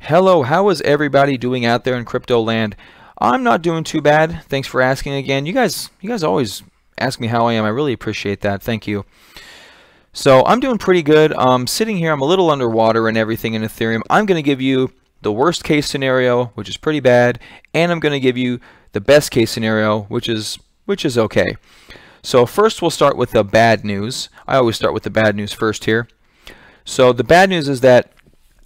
Hello, how is everybody doing out there in crypto land? I'm not doing too bad. Thanks for asking again. You guys always ask me how I am. I really appreciate that. Thank you. So I'm doing pretty good. Sitting here, I'm a little underwater and everything in Ethereum. I'm going to give you the worst case scenario, which is pretty bad, and I'm going to give you the best case scenario, which is okay. So first we'll start with the bad news. I always start with the bad news first here. So the bad news is that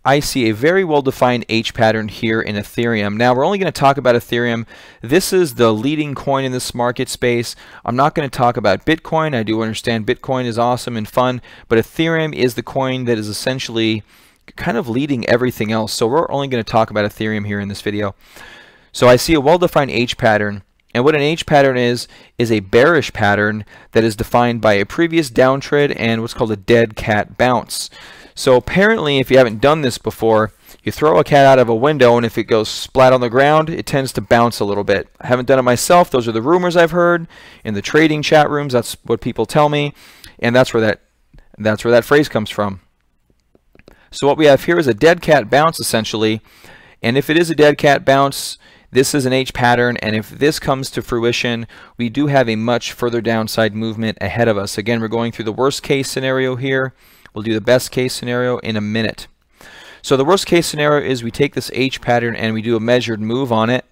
I see a very well-defined H pattern here in Ethereum. Now, we're only going to talk about Ethereum. This is the leading coin in this market space. I'm not going to talk about Bitcoin. I do understand Bitcoin is awesome and fun, but Ethereum is the coin that is essentially kind of leading everything else. So we're only going to talk about Ethereum here in this video. So I see a well-defined H pattern. And what an H pattern is a bearish pattern that is defined by a previous downtrend and what's called a dead cat bounce. So apparently, if you haven't done this before, you throw a cat out of a window, and if it goes splat on the ground, it tends to bounce a little bit. I haven't done it myself. Those are the rumors I've heard in the trading chat rooms. That's what people tell me, and that's where that phrase comes from. So what we have here is a dead cat bounce, essentially, and if it is a dead cat bounce, this is an H pattern, and if this comes to fruition, we do have a much further downside movement ahead of us. Again, we're going through the worst case scenario here. We'll do the best case scenario in a minute. So the worst case scenario is we take this H pattern and we do a measured move on it.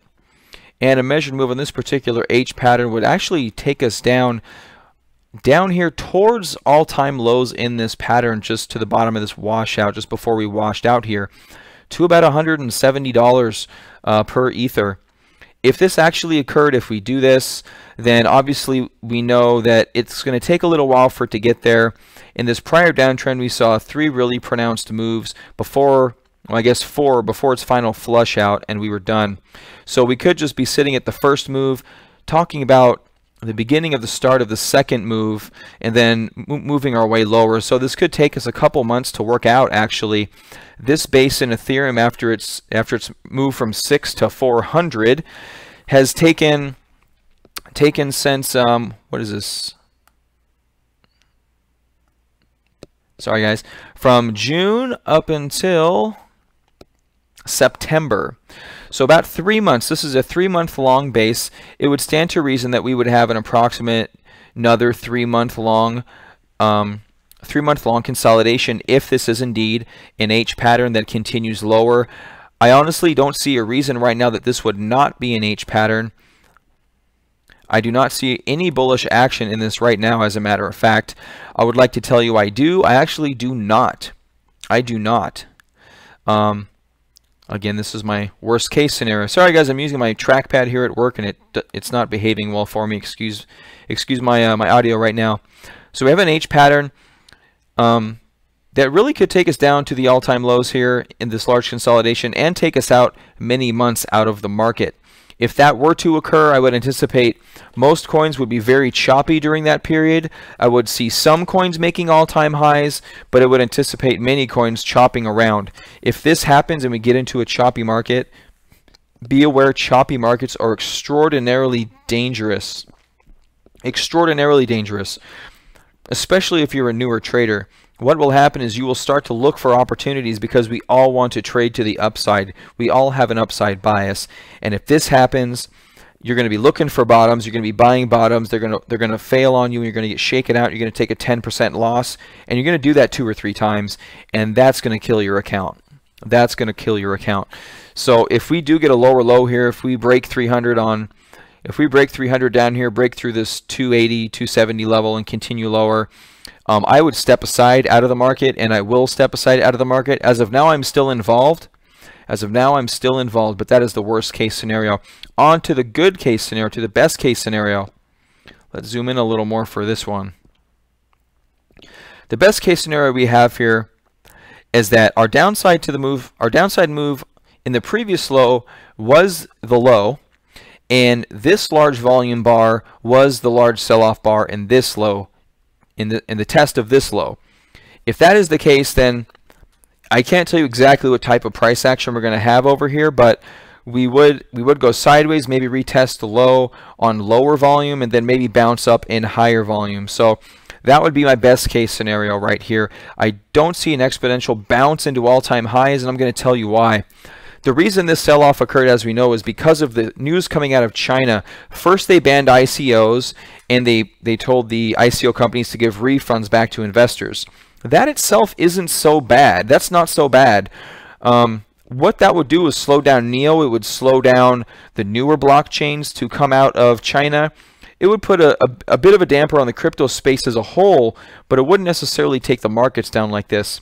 And a measured move on this particular H pattern would actually take us down here towards all-time lows in this pattern, just to the bottom of this washout, just before we washed out here, to about $170 per Ether. If this actually occurred, if we do this, then obviously we know that it's going to take a little while for it to get there. In this prior downtrend, we saw 3 really pronounced moves before, well, I guess 4, before its final flush out, and we were done. So we could just be sitting at the first move, talking about the beginning of the start of the second move, and then moving our way lower. So this could take us a couple months to work out, actually. This base in Ethereum, after its move from 6 to 400, has taken since, what is this? Sorry guys, from June up until September. So about 3 months. This is a 3-month long base. It would stand to reason that we would have an approximate another 3-month long consolidation if this is indeed an H pattern that continues lower. I honestly don't see a reason right now that this would not be an H pattern. I do not see any bullish action in this right now, as a matter of fact. I would like to tell you I do. I actually do not. I do not. Again, this is my worst case scenario. Sorry guys, I'm using my trackpad here at work and it's not behaving well for me. Excuse my my audio right now. So we have an H pattern that really could take us down to the all-time lows here in this large consolidation and take us out many months out of the market. If that were to occur, I would anticipate most coins would be very choppy during that period. I would see some coins making all-time highs, but I would anticipate many coins chopping around. If this happens and we get into a choppy market, be aware choppy markets are extraordinarily dangerous. Extraordinarily dangerous, especially if you're a newer trader. What will happen is you will start to look for opportunities because we all want to trade to the upside. We all have an upside bias. And if this happens, you're going to be looking for bottoms. You're going to be buying bottoms. They're going to fail on you, and you're going to get shaken out. You're going to take a 10% loss, and you're going to do that 2 or 3 times, and that's going to kill your account. That's going to kill your account. So if we do get a lower low here, if we break 300 down here, break through this 280, 270 level and continue lower, I would step aside out of the market, and I will step aside out of the market. As of now, I'm still involved. But that is the worst case scenario. On to the good case scenario, to the best case scenario. Let's zoom in a little more for this one. The best case scenario we have here is that our downside move in the previous low was the low, and this large volume bar was the large sell-off bar in this low. In the test of this low. If that is the case, then I can't tell you exactly what type of price action we're going to have over here, but we would go sideways, maybe retest the low on lower volume, and then maybe bounce up in higher volume. So That would be my best case scenario right here. I don't see an exponential bounce into all-time highs, and I'm going to tell you why. The reason this sell-off occurred, as we know, is because of the news coming out of China. First, they banned ICOs, and they told the ICO companies to give refunds back to investors. That itself isn't so bad. That's not so bad. What that would do is slow down NEO. It would slow down the newer blockchains to come out of China. It would put a bit of a damper on the crypto space as a whole, but it wouldn't necessarily take the markets down like this.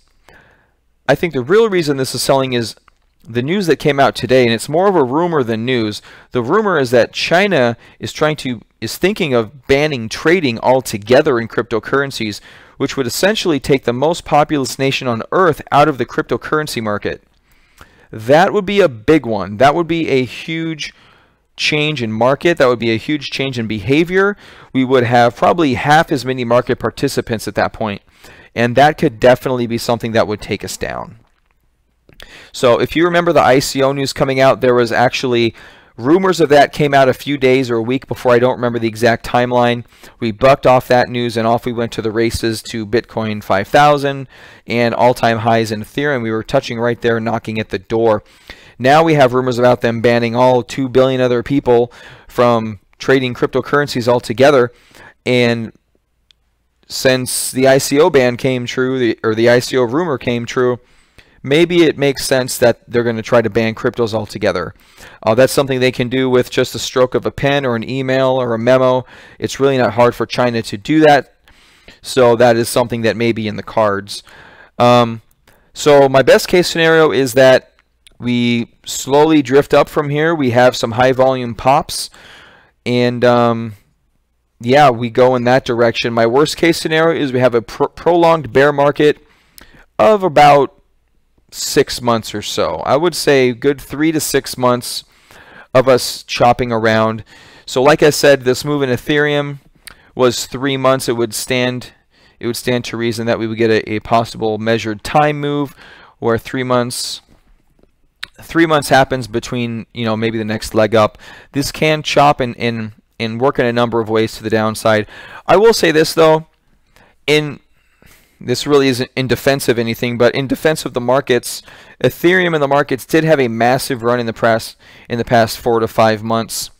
I think the real reason this is selling is the news that came out today, and it's more of a rumor than news. The rumor is that China is thinking of banning trading altogether in cryptocurrencies, which would essentially take the most populous nation on earth out of the cryptocurrency market. That would be a big one. That would be a huge change in market. That would be a huge change in behavior. We would have probably half as many market participants at that point, and that could definitely be something that would take us down. So if you remember the ICO news coming out, there was actually rumors of that came out a few days or a week before. I don't remember the exact timeline. We bucked off that news and off we went to the races to Bitcoin 5,000 and all-time highs in Ethereum. We were touching right there, knocking at the door. Now we have rumors about them banning all 2 billion other people from trading cryptocurrencies altogether. And since the ICO ban came true, or the ICO rumor came true, maybe it makes sense that they're going to try to ban cryptos altogether. That's something they can do with just a stroke of a pen or an email or a memo. It's really not hard for China to do that. So that is something that may be in the cards. So my best case scenario is that we slowly drift up from here. We have some high volume pops. And yeah, we go in that direction. My worst case scenario is we have a prolonged bear market of about 6 months or so. I would say good 3 to 6 months of us chopping around. So like I said, this move in Ethereum was 3 months. It would stand to reason that we would get a possible measured time move where 3 months happens between, you know, maybe the next leg up. This can chop and work in a number of ways to the downside. I will say this though, this really isn't in defense of anything, but in defense of the markets, Ethereum and the markets did have a massive run in the past 4 to 5 months.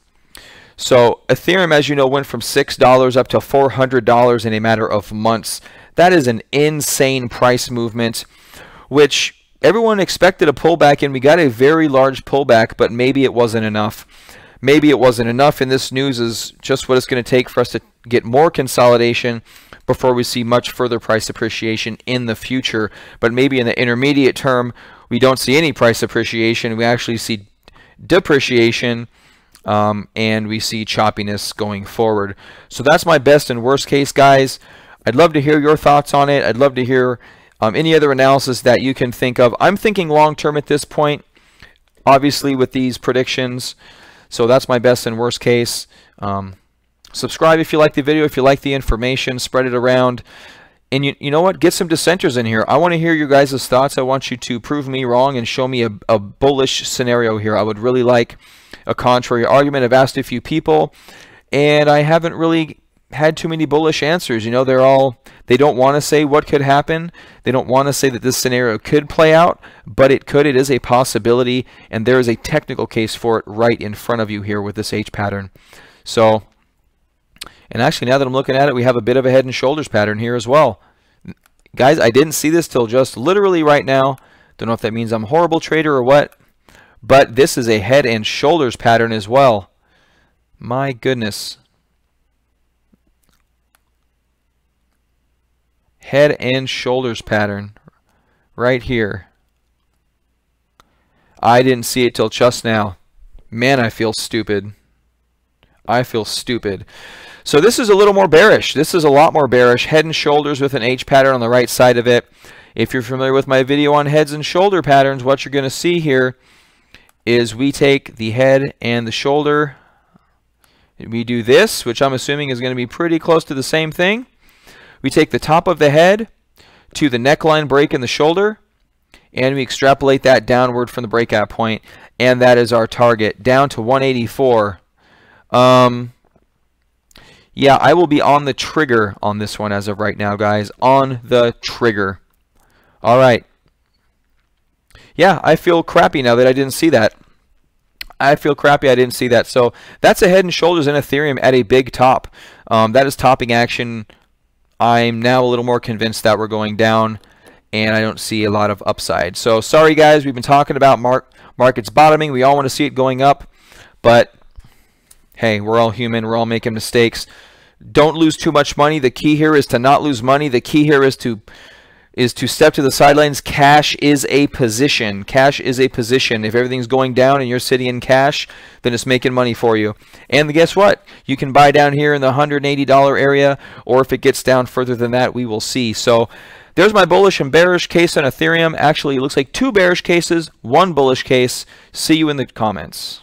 So Ethereum, as you know, went from $6 up to $400 in a matter of months. That is an insane price movement, which everyone expected a pullback, and we got a very large pullback, but maybe it wasn't enough. Maybe it wasn't enough, and this news is just what it's going to take for us to get more consolidation before we see much further price appreciation in the future. But maybe in the intermediate term, we don't see any price appreciation. We actually see depreciation, and we see choppiness going forward. So that's my best and worst case, guys. I'd love to hear your thoughts on it. I'd love to hear any other analysis that you can think of. I'm thinking long term at this point, obviously with these predictions. So that's my best and worst case. Subscribe if you like the video, if you like the information, spread it around. And you know what? Get some dissenters in here. I want to hear your guys' thoughts. I want you to prove me wrong and show me a bullish scenario here. I would really like a contrary argument. I've asked a few people, and I haven't really had too many bullish answers. You know, they don't want to say what could happen. They don't want to say that this scenario could play out, but it could. It is a possibility, and there is a technical case for it right in front of you here with this H pattern. So, and actually now that I'm looking at it, we have a bit of a head and shoulders pattern here as well. Guys, I didn't see this till just literally right now. Don't know if that means I'm a horrible trader or what, but this is a head and shoulders pattern as well. My goodness. Head and shoulders pattern right here. I didn't see it till just now. Man, I feel stupid. I feel stupid. So this is a little more bearish. This is a lot more bearish. Head and shoulders with an H pattern on the right side of it. If you're familiar with my video on heads and shoulder patterns, what you're going to see here is we take the head and the shoulder. We do this, which I'm assuming is going to be pretty close to the same thing. We take the top of the head to the neckline break in the shoulder, and we extrapolate that downward from the breakout point, and that is our target, down to 184. Yeah, I will be on the trigger on this one as of right now, guys. On the trigger. All right. Yeah, I feel crappy now that I didn't see that. I feel crappy I didn't see that. So that's a head and shoulders in Ethereum at a big top. That is topping action. I'm now a little more convinced that we're going down, and I don't see a lot of upside. So sorry, guys. We've been talking about markets bottoming. We all want to see it going up, but hey, we're all human. We're all making mistakes. Don't lose too much money. The key here is to not lose money. The key here is to step to the sidelines. Cash is a position. Cash is a position. If everything's going down and you're sitting in cash, then it's making money for you. And guess what? You can buy down here in the $180 area, or if it gets down further than that, we will see. So there's my bullish and bearish case on Ethereum. Actually, it looks like 2 bearish cases, 1 bullish case. See you in the comments.